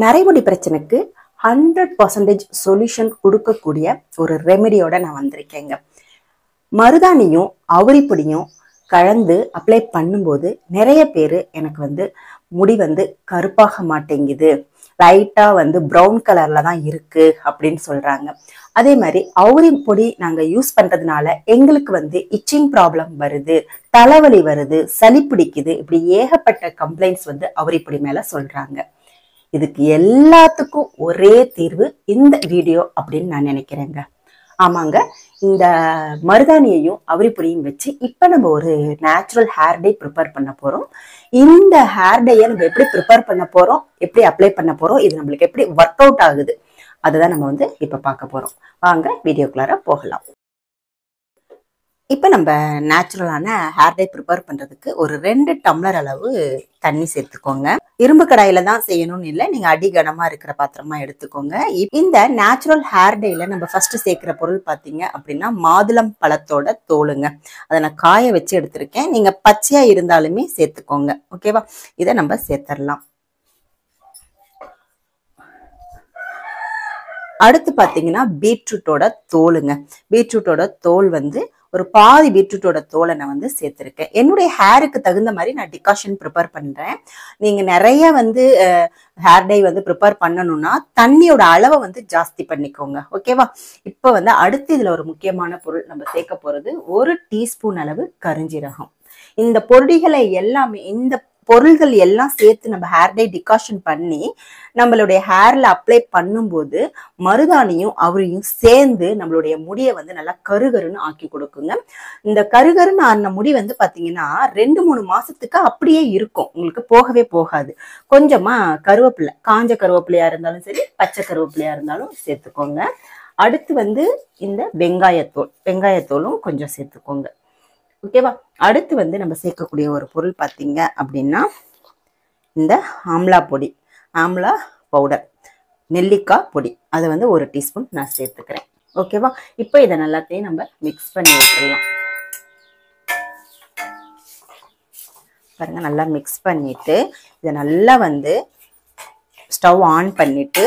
நரைமுடி பிரச்சனைக்கு 100% சொல்யூஷன் கொடுக்கக்கூடிய ஒரு ரெமெடியோட நான் வந்திருக்கேங்க. மருதாணியும் அவுரிப்பொடியும் கலந்து அப்ளை பண்ணும்போது நிறைய பேர் எனக்கு முடி கருப்பாக மாட்டேங்குது, லைட்டா ப்ரௌன் கலர்ல தான் இருக்கு அப்படின்னு சொல்றாங்க. அதே மாதிரி அவுரி பொடி நாங்க யூஸ் பண்றதுனால எங்களுக்கு இச்சிங் ப்ராப்ளம் வருது, தலைவலி வருது, சளி பிடிக்குது, இப்படி ஏகப்பட்ட கம்ப்ளைண்ட்ஸ் அவுரி பொடி மேல சொல்றாங்க. இதுக்கு எல்லாத்துக்கும் ஒரே தீர்வு இந்த வீடியோ அப்படின்னு நான் நினைக்கிறேங்க. ஆமாங்க, இந்த மருதாணியையும் அவுரிப்பொடியும் வச்சு இப்ப நம்ம ஒரு நேச்சுரல் ஹேர் டே ப்ரிப்பேர் பண்ண போறோம். இந்த ஹேர் டேயை நம்ம எப்படி ப்ரிப்பேர் பண்ண போறோம், எப்படி அப்ளை பண்ண போறோம், இது நம்மளுக்கு எப்படி ஒர்க் அவுட் ஆகுது, அதுதான் நம்ம இப்ப பார்க்க போறோம். வாங்க வீடியோக்குள்ளார போகலாம். இப்ப நம்ம நேச்சுரலான ஹேர் டே ப்ரிப்பேர் பண்றதுக்கு ஒரு 2 டம்ளர் அளவு தண்ணி சேர்த்துக்கோங்க. இரும்பு கடாயில தான் செய்யணும்னு இல்லை, நீங்க அடி கனமா இருக்கிற பாத்திரமா எடுத்துக்கோங்க. இந்த நேச்சுரல் ஹேர் டேல நம்ம ஃபர்ஸ்ட் சேர்க்கிற பொருள் பாத்தீங்க அப்படின்னா மாதுளம் பழத்தோட தோலுங்க. அதை நான் காய வச்சு எடுத்திருக்கேன், நீங்க பச்சையா இருந்தாலுமே சேர்த்துக்கோங்க. ஓகேவா, இதை நம்ம சேர்த்துடலாம். அடுத்து பாத்தீங்கன்னா பீட்ரூட்டோட தோலுங்க. பீட்ரூட்டோட தோல் ஒரு பாதி பீட்ரூட்டோட தோலை நான் சேர்த்திருக்கேன். என்னுடைய ஹேருக்கு தகுந்த மாதிரி நான் டிகாஷன் ப்ரிப்பேர் பண்றேன். நீங்க நிறைய ஹேர் டை ப்ரிப்பேர் பண்ணணும்னா தண்ணியோட அளவை ஜாஸ்தி பண்ணிக்கோங்க. ஓகேவா, இப்போ அடுத்து இதுல ஒரு முக்கியமான பொருள் நம்ம சேர்க்க போறது 1 டீஸ்பூன் அளவு கருஞ்சீரகம். இந்த பொடிகளை எல்லாமே, இந்த பொருள்கள் எல்லாம் சேர்த்து நம்ம ஹேர் டை டிகாஷன் பண்ணி நம்மளுடைய ஹேர்ல அப்ளை பண்ணும்போது மருதாணியும் அவரையும் சேர்ந்து நம்மளுடைய முடியை நல்லா கருகருன்னு ஆக்கி கொடுக்குங்க. இந்த கருகருன்னு ஆன முடி பாத்தீங்கன்னா 2-3 மாசத்துக்கு அப்படியே இருக்கும், உங்களுக்கு போகவே போகாது. கொஞ்சமா கருவேப்பிலை, காஞ்ச கருவேப்பிலையா இருந்தாலும் சரி, பச்சை கருவேப்பிலையா இருந்தாலும் சேர்த்துக்கோங்க. அடுத்து இந்த வெங்காயத்தோலும் கொஞ்சம் சேர்த்துக்கோங்க. ஓகேவா, அடுத்து நம்ம சேர்க்கக்கூடிய ஒரு பொருள் பார்த்தீங்க அப்படின்னா இந்த ஆம்லா பொடி, ஆம்லா பவுடர், நெல்லிக்காய் பொடி, அது 1 டீஸ்பூன் நான் சேர்த்துக்கிறேன். ஓகேவா, இப்போ இதை நல்லாத்தையும் நம்ம மிக்ஸ் பண்ணி விட்டுடலாம். பாருங்க, நல்லா மிக்ஸ் பண்ணிட்டு இதை நல்லா ஸ்டவ் ஆன் பண்ணிட்டு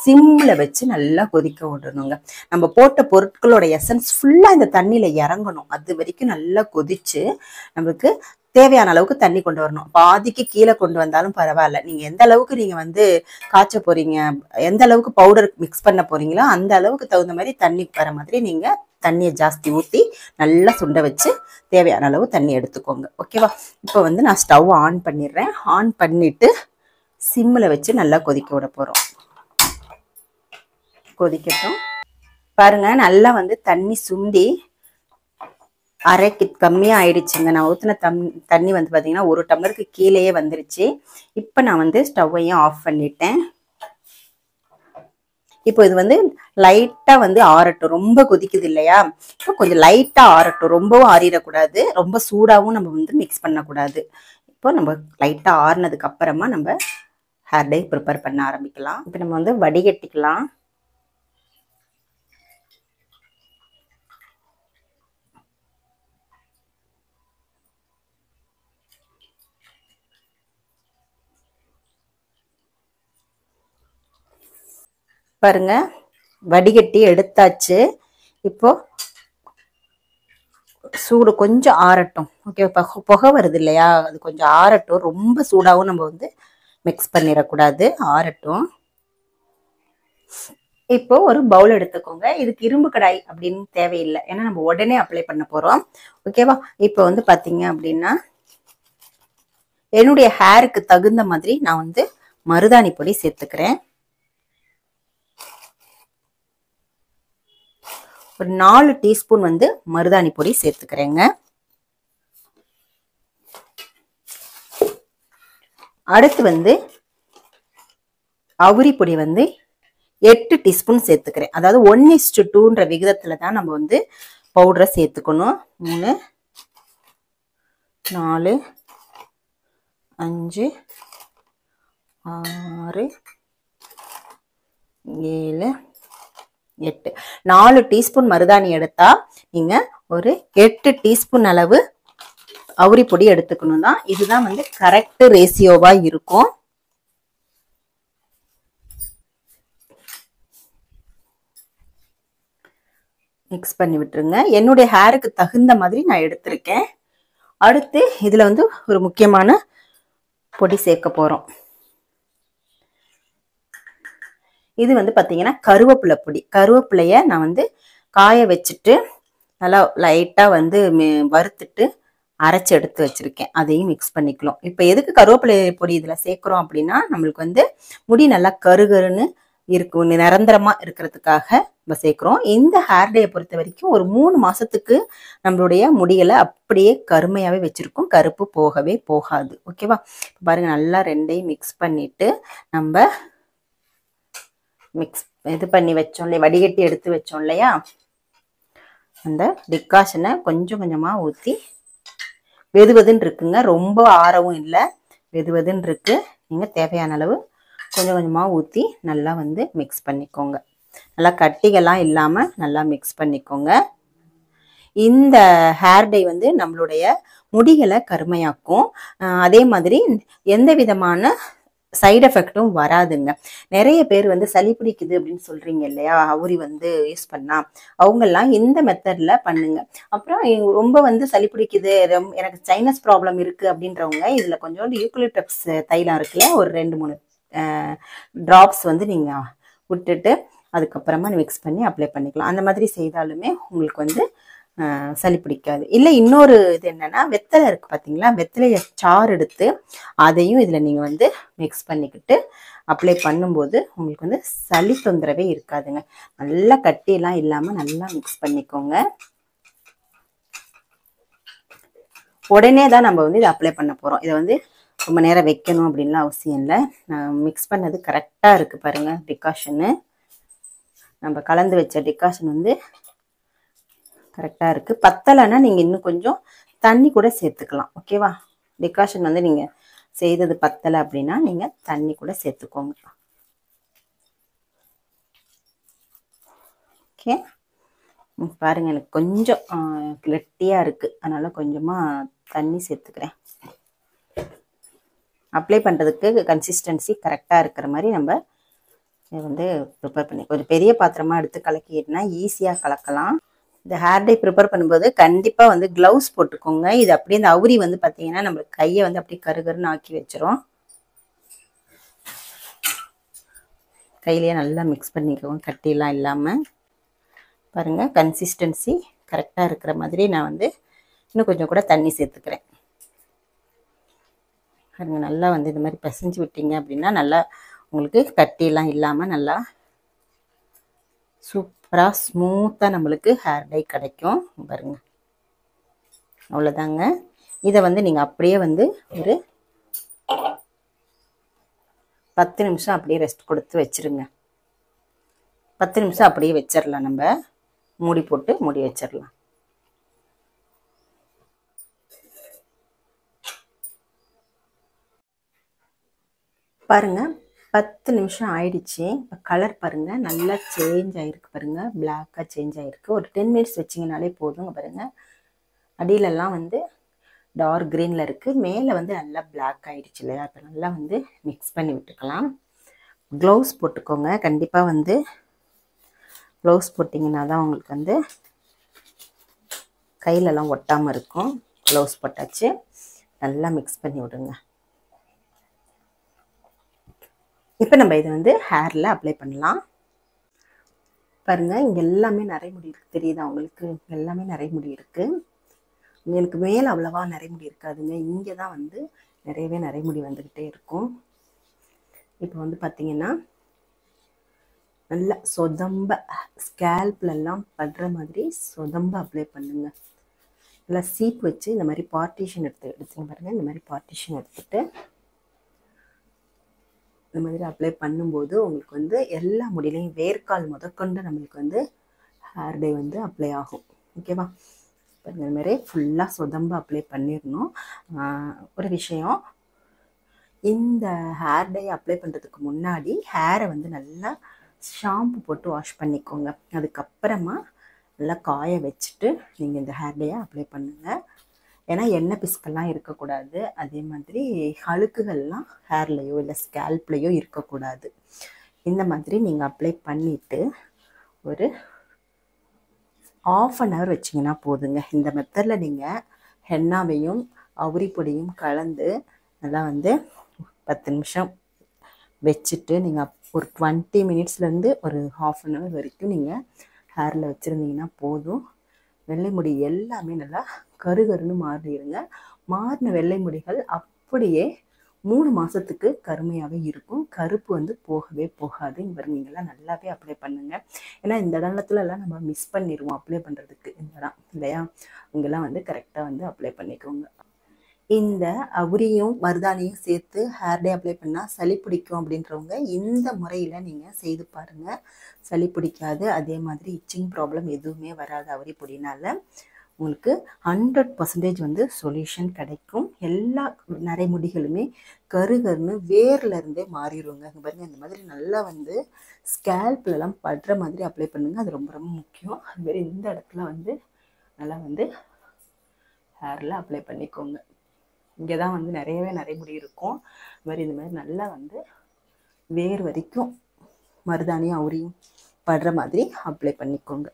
சிம்ல வச்சு நல்லா கொதிக்க விடணுங்க. நம்ம போட்ட பொருட்களோட எசன்ஸ் ஃபுல்லா இந்த தண்ணியில இறங்கணும். அது வரைக்கும் நல்லா கொதிச்சு நம்மளுக்கு தேவையான அளவுக்கு தண்ணி கொண்டு வரணும். பாதிக்கு கீழே கொண்டு வந்தாலும் பரவாயில்ல. நீங்க எந்த அளவுக்கு நீங்க காய்ச்ச போறீங்க, எந்த அளவுக்கு பவுடர் மிக்ஸ் பண்ண போறீங்களோ அந்த அளவுக்கு தகுந்த மாதிரி தண்ணி வர மாதிரி நீங்க தண்ணியை ஜாஸ்தி ஊற்றி நல்லா சுண்ட வச்சு தேவையான அளவு தண்ணி எடுத்துக்கோங்க. ஓகேவா, இப்போ நான் ஸ்டவ் ஆன் பண்ணிடுறேன். ஆன் பண்ணிட்டு சிம்ல வச்சு நல்லா கொதிக்க விட போறோம். கொதிக்கட்டும். பாருங்க, நல்லா தண்ணி சுண்டி அரைக்கு கம்மியா ஆயிடுச்சுங்க. நான் ஊத்தின தண்ணி பாத்தீங்கன்னா 1 டம்ளருக்கு கீழேயே வந்துருச்சு. இப்ப நான் ஸ்டவ்வையும் ஆஃப் பண்ணிட்டேன். இப்போ இது லைட்டா ஆறட்டும். ரொம்ப கொதிக்குது இல்லையா, இப்போ கொஞ்சம் லைட்டா ஆறட்டும். ரொம்பவும் ஆறிடக்கூடாது, ரொம்ப சூடாவும் நம்ம மிக்ஸ் பண்ணக்கூடாது. இப்போ நம்ம லைட்டா ஆறினதுக்கு அப்புறமா நம்ம ஹேர் டை ப்ரிப்பேர் பண்ண ஆரம்பிக்கலாம். இப்போ நம்ம வடிகட்டிக்கலாம். பாருங்க, வடிகட்டி எடுத்தாச்சு. இப்போ சூடு கொஞ்சம் ஆறட்டும். ஓகே, புகை வருது இல்லையா, அது கொஞ்சம் ஆறட்டும். ரொம்ப சூடாகவும் நம்ம மிக்ஸ் பண்ணிடக்கூடாது, ஆறட்டும். இப்போ ஒரு பவுல் எடுத்துக்கோங்க. இதுக்கு இரும்பு கடாய் அப்படின்னு தேவையில்லை, ஏன்னா நம்ம உடனே அப்ளை பண்ண போறோம். ஓகேவா, இப்போ பாத்தீங்க அப்படின்னா என்னுடைய ஹேருக்கு தகுந்த மாதிரி நான் மருதாணி பொடி சேர்த்துக்கிறேன். ஒரு 4 டீஸ்பூன் மருதாணி பொடி சேர்த்துக்கிறேங்க. அடுத்து அவுரி பொடி 8 டீஸ்பூன் சேர்த்துக்கிறேன். அதாவது 1:2ன்ற விகிதத்துல தான் நம்ம பவுடரை சேர்த்துக்கணும். 3, 4, 5, 6, 7, 8, 4 டீஸ்பூன் மருதாணி எடுத்தா நீங்க ஒரு 8 டீஸ்பூன் அளவு அவுரி பொடி எடுத்துக்கணும் தான். இதுதான் கரெக்ட் ரேசியோவா இருக்கும். மிக்ஸ் பண்ணி விட்டுருங்க. என்னுடைய ஹேருக்கு தகுந்த மாதிரி நான் எடுத்திருக்கேன். அடுத்து இதில் வந்து ஒரு முக்கியமான பொடி சேர்க்க போகிறோம். இது வந்து பார்த்தீங்கன்னா கருவேப்பிலை பொடி. கருவேப்பிலையை நான் வந்து காய வச்சுட்டு நல்லா லைட்டாக வந்து வறுத்துட்டு அரைச்சி எடுத்து வச்சுருக்கேன். அதையும் மிக்ஸ் பண்ணிக்கலாம். இப்போ எதுக்கு கருவேப்பிலை பொடி இதில் சேர்க்குறோம் அப்படின்னா, நம்மளுக்கு வந்து முடி நல்லா கருகருன்னு இருக்கும், நிரந்தரமாக இருக்கிறதுக்காக நம்ம சேர்க்குறோம். இந்த ஹேர் டேயை பொறுத்த வரைக்கும் ஒரு 3 மாதத்துக்கு நம்மளுடைய முடிகளை அப்படியே கருமையாகவே வச்சுருக்கோம். கருப்பு போகவே போகாது. ஓகேவா? பாருங்கள், நல்லா ரெண்டையும் மிக்ஸ் பண்ணிவிட்டு நம்ம இது பண்ணி வச்சோம் இல்லையா, வடிகட்டி எடுத்து வச்சோம் இல்லையா, அந்த டிகாஷனை கொஞ்சம் கொஞ்சமாக ஊற்றி வெதுவெதுன்னு இருக்குங்க. ரொம்ப ஆறவும் இல்லை, வெதுவெதுன்னு இருக்கு. நீங்கள் தேவையான அளவு கொஞ்சம் கொஞ்சமாக ஊற்றி நல்லா வந்து மிக்ஸ் பண்ணிக்கோங்க. நல்லா கட்டிகள்லாம் இல்லாமல் நல்லா மிக்ஸ் பண்ணிக்கோங்க. இந்த ஹேர் டை வந்து நம்மளுடைய முடிகளை கருமையாக்கும். அதே மாதிரி எந்த விதமான சைடு எஃபெக்டும் வராதுங்க. நிறைய பேர் வந்து சளி பிடிக்குது அப்படின்னு சொல்றீங்க இல்லையா, அவுரி வந்து யூஸ் பண்ணா, அவங்கெல்லாம் இந்த மெத்தட்ல பண்ணுங்க. அப்புறம் ரொம்ப வந்து சளி பிடிக்குது, எனக்கு சைனஸ் ப்ராப்ளம் இருக்கு அப்படின்றவங்க இதுல கொஞ்சோண்டு யூக்கலிப்டஸ் தைலம் இருக்குல்ல, ஒரு 2-3 டிராப்ஸ் வந்து நீங்க விட்டுட்டு அதுக்கப்புறமா மிக்ஸ் பண்ணி அப்ளை பண்ணிக்கலாம். அந்த மாதிரி செய்தாலுமே உங்களுக்கு வந்து சளி பிடிக்காது. இல்லை, இன்னொரு இது என்னன்னா, வெத்தலை இருக்கு பார்த்தீங்களா, வெத்தலையை சாறு எடுத்து அதையும் இதில் நீங்கள் வந்து மிக்ஸ் பண்ணிக்கிட்டு அப்ளை பண்ணும்போது உங்களுக்கு வந்து சளி தொந்தரவே இருக்காதுங்க. நல்லா கட்டியெல்லாம் இல்லாமல் நல்லா மிக்ஸ் பண்ணிக்கோங்க. உடனே தான் நம்ம வந்து இதை அப்ளை பண்ண போகிறோம். இதை வந்து ரொம்ப நேரம் வைக்கணும் அப்படின்லாம் அவசியம் இல்லை. நான் மிக்ஸ் பண்ணது கரெக்டாக இருக்குது பாருங்கள். டிகாஷனு நம்ம கலந்து வச்ச டிகாஷன் வந்து கரெக்டாக இருக்குது. பத்தலைன்னா நீங்கள் இன்னும் கொஞ்சம் தண்ணி கூட சேர்த்துக்கலாம். ஓகேவா? டிகாஷன் வந்து நீங்கள் செய்தது பத்தலை அப்படின்னா நீங்கள் தண்ணி கூட சேர்த்துக்கோங்க. ஓகே, பாருங்கள், எனக்கு கொஞ்சம் கெட்டியாக இருக்குது, அதனால் கொஞ்சமாக தண்ணி சேர்த்துக்கிறேன். அப்ளை பண்ணுறதுக்கு கன்சிஸ்டன்சி கரெக்டாக இருக்கிற மாதிரி நம்ம இதை வந்து ப்ரிப்பேர் பண்ணி கொஞ்சம் பெரிய பாத்திரமாக எடுத்து கலக்கிட்டுனா ஈஸியாக கலக்கலாம். இந்த ஹேர் டை ப்ரிப்பேர் பண்ணும்போது கண்டிப்பாக வந்து க்ளவுஸ் போட்டுக்கோங்க. இது அப்படியே இந்த அவுரி வந்து பார்த்தீங்கன்னா நம்மளுக்கு கையை வந்து அப்படியே கருகருன்னு ஆக்கி வச்சிரும். கையிலேயே நல்லா மிக்ஸ் பண்ணிக்கோங்க, கட்டிலாம் இல்லாமல். பாருங்கள், கன்சிஸ்டன்சி கரெக்டாக இருக்கிற மாதிரி நான் வந்து இன்னும் கொஞ்சம் கூட தண்ணி சேர்த்துக்கிறேன். பாருங்கள், நல்லா வந்து இந்த மாதிரி பிசைஞ்சு விட்டீங்க அப்படின்னா நல்லா உங்களுக்கு கட்டிலாம் இல்லாமல் நல்லா சூப்பராக ஸ்மூத்தாக நம்மளுக்கு ஹேர் டை கிடைக்கும். பாருங்க, அவ்வளோதாங்க. இதை வந்து நீங்கள் அப்படியே வந்து ஒரு 10 நிமிஷம் அப்படியே ரெஸ்ட் கொடுத்து வச்சிருங்க. 10 நிமிஷம் அப்படியே வச்சிடலாம், நம்ம மூடி போட்டு மூடி வச்சிடலாம். பாருங்க, 10 நிமிஷம் ஆயிடுச்சு. இப்போ கலர் பாருங்கள், நல்லா சேஞ்ச் ஆகிருக்கு பாருங்கள், பிளாக்காக சேஞ்ச் ஆகிருக்கு. ஒரு 10 மினிட்ஸ் வச்சிங்கனாலே போதுங்க. பாருங்கள், அடியிலெல்லாம் வந்து டார்க் க்ரீனில் இருக்குது, மேலே வந்து நல்லா பிளாக் ஆகிடுச்சு இல்லையா. இப்போ நல்லா வந்து மிக்ஸ் பண்ணி விட்டுக்கலாம். க்ளவுஸ் போட்டுக்கோங்க. கண்டிப்பாக வந்து க்ளவுஸ் போட்டிங்கன்னா தான் உங்களுக்கு வந்து கையிலலாம் ஒட்டாமல் இருக்கும். க்ளவுஸ் போட்டாச்சு, நல்லா மிக்ஸ் பண்ணி விடுங்க. இப்போ நம்ம இதை வந்து ஹேரில் அப்ளை பண்ணலாம். பாருங்கள், இங்கே எல்லாமே நரைமுடி இருக்குது, தெரியுதா உங்களுக்கு? எல்லாமே நரைமுடி இருக்குது. எனக்கு மேலே அவ்வளவா நரைமுடி இருக்காதுங்க, இங்கே தான் வந்து நிறையவே நரைமுடி வந்துக்கிட்டே இருக்கும். இப்போ வந்து பார்த்திங்கன்னா நல்லா சொதம்ப ஸ்கேல்ப்லெல்லாம் படுற மாதிரி சொதம்ப அப்ளை பண்ணுங்க. நல்லா சீப் வச்சு இந்த மாதிரி பார்ட்டிஷன் எடுத்துங்க பாருங்கள். இந்த மாதிரி பார்ட்டிஷன் எடுத்துகிட்டு இந்த மாதிரி அப்ளை பண்ணும்போது உங்களுக்கு வந்து எல்லா முடியிலையும் வேர்க்கால் முதற்கொண்டு நம்மளுக்கு வந்து ஹேர் டை வந்து அப்ளை ஆகும். ஓகேவா? இந்த மாதிரி ஃபுல்லாக சொதம்ப அப்ளை பண்ணிடணும். ஒரு விஷயம், இந்த ஹேர் டை அப்ளை பண்ணுறதுக்கு முன்னாடி ஹேரை வந்து நல்லா ஷாம்பு போட்டு வாஷ் பண்ணிக்கோங்க. அதுக்கப்புறமா நல்லா காய வச்சுட்டு நீங்கள் இந்த ஹேர் டையை அப்ளை பண்ணுங்கள். ஏன்னா எண்ணெய் பிஸ்கெல்லாம் இருக்கக்கூடாது. அதே மாதிரி அழுக்குகள்லாம் ஹேர்லேயோ இல்லை ஸ்கேல்ப்லேயோ இருக்கக்கூடாது. இந்த மாதிரி நீங்கள் அப்ளை பண்ணிவிட்டு ஒரு ஆஃப் அன் ஹவர் வச்சிங்கன்னா போதுங்க. இந்த மெத்தடில் நீங்கள் ஹென்னாவையும் அவுரி பொடியும் கலந்து நல்லா வந்து 10 நிமிஷம் வச்சுட்டு நீங்கள் ஒரு 20 மினிட்ஸ்லேருந்து ஒரு ஹாஃப் அன் ஹவர் வரைக்கும் நீங்கள் ஹேரில் வச்சுருந்தீங்கன்னா போதும். வெள்ளை முடி எல்லாமே நல்லா கருகருன்னு மாறிடுங்க. மாறின வெள்ளை முடிகள் அப்படியே 3 மாதத்துக்கு கருமையாகவே இருக்கும். கருப்பு வந்து போகவே போகாது. இங்கே நீங்கள்லாம் நல்லாவே அப்ளை பண்ணுங்கள். ஏன்னா இந்த இடத்துலலாம் நம்ம மிஸ் பண்ணிடுவோம் அப்ளை பண்ணுறதுக்கு. இந்த இடம் இல்லையா, இங்கெல்லாம் வந்து கரெக்டாக வந்து அப்ளை பண்ணிக்கோங்க. இந்த அவுரியும் மருதாணியும் சேர்த்து ஹேர் டே அப்ளை பண்ணால் சளி பிடிக்கும் அப்படின்றவங்க இந்த முறையில் நீங்கள் செய்து பாருங்கள். சளி பிடிக்காது. அதே மாதிரி இச்சிங் ப்ராப்ளம் எதுவுமே வராது. அவுரி பொடினால உங்களுக்கு 100% வந்து சொல்யூஷன் கிடைக்கும். எல்லா நரைமுடிகளுமே கருகருன்னு வேர்லேருந்தே மாறிடுங்க. பாருங்கள், இந்த மாதிரி நல்லா வந்து ஸ்கேல்ப்லலாம் படுற மாதிரி அப்ளை பண்ணுங்கள். அது ரொம்ப ரொம்ப முக்கியம். அதுமாரி இந்த இடத்துல வந்து நல்லா வந்து ஹேரில் அப்ளை பண்ணிக்கோங்க. இங்கே தான் வந்து நிறையவே நரைமுடி இருக்கும். இந்த மாதிரி நல்லா வந்து வேர் வரைக்கும் மருதாணியும் அவுரியும் படுற மாதிரி அப்ளை பண்ணிக்கோங்க.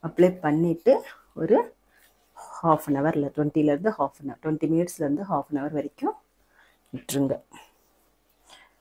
அப்ளை பண்ணிவிட்டு ஒரு ஹாஃப் அன் ஹவரில் 20 மினிட்ஸ்லேருந்து ஹாஃப் அன் ஹவர் வரைக்கும் விட்டுருங்க.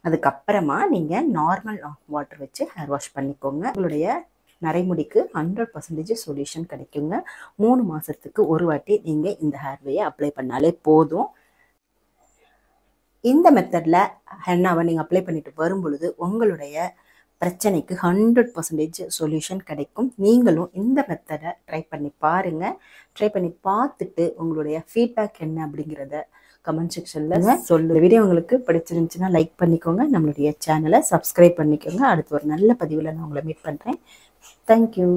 அதுக்கப்புறமா நீங்கள் நார்மல் வாட்டர் வச்சு ஹேர் வாஷ் பண்ணிக்கோங்க. உங்களுடைய நரைமுடிக்கு 100% சொல்யூஷன் கிடைக்குங்க. 3 மாதத்துக்கு ஒரு வாட்டி நீங்கள் இந்த ஹேர்வேயை அப்ளை பண்ணாலே போதும். இந்த மெத்தடில் ஹென்னாவை நீங்கள் அப்ளை பண்ணிட்டு வரும் பொழுது உங்களுடைய பிரச்சனைக்கு 100% சொல்யூஷன் கிடைக்கும். நீங்களும் இந்த மெத்தடை ட்ரை பண்ணி பாருங்கள். ட்ரை பண்ணி பார்த்துட்டு உங்களுடைய ஃபீட்பேக் என்ன அப்படிங்கிறத கமெண்ட் செக்ஷனில் சொல்லுங்கள். வீடியோ உங்களுக்கு பிடிச்சிருந்துச்சுன்னா லைக் பண்ணிக்கோங்க. நம்மளுடைய சேனலை சப்ஸ்கிரைப் பண்ணிக்கோங்க. அடுத்து ஒரு நல்ல பதிவில் நான் உங்களை மீட் பண்ணுறேன். தேங்க்யூ.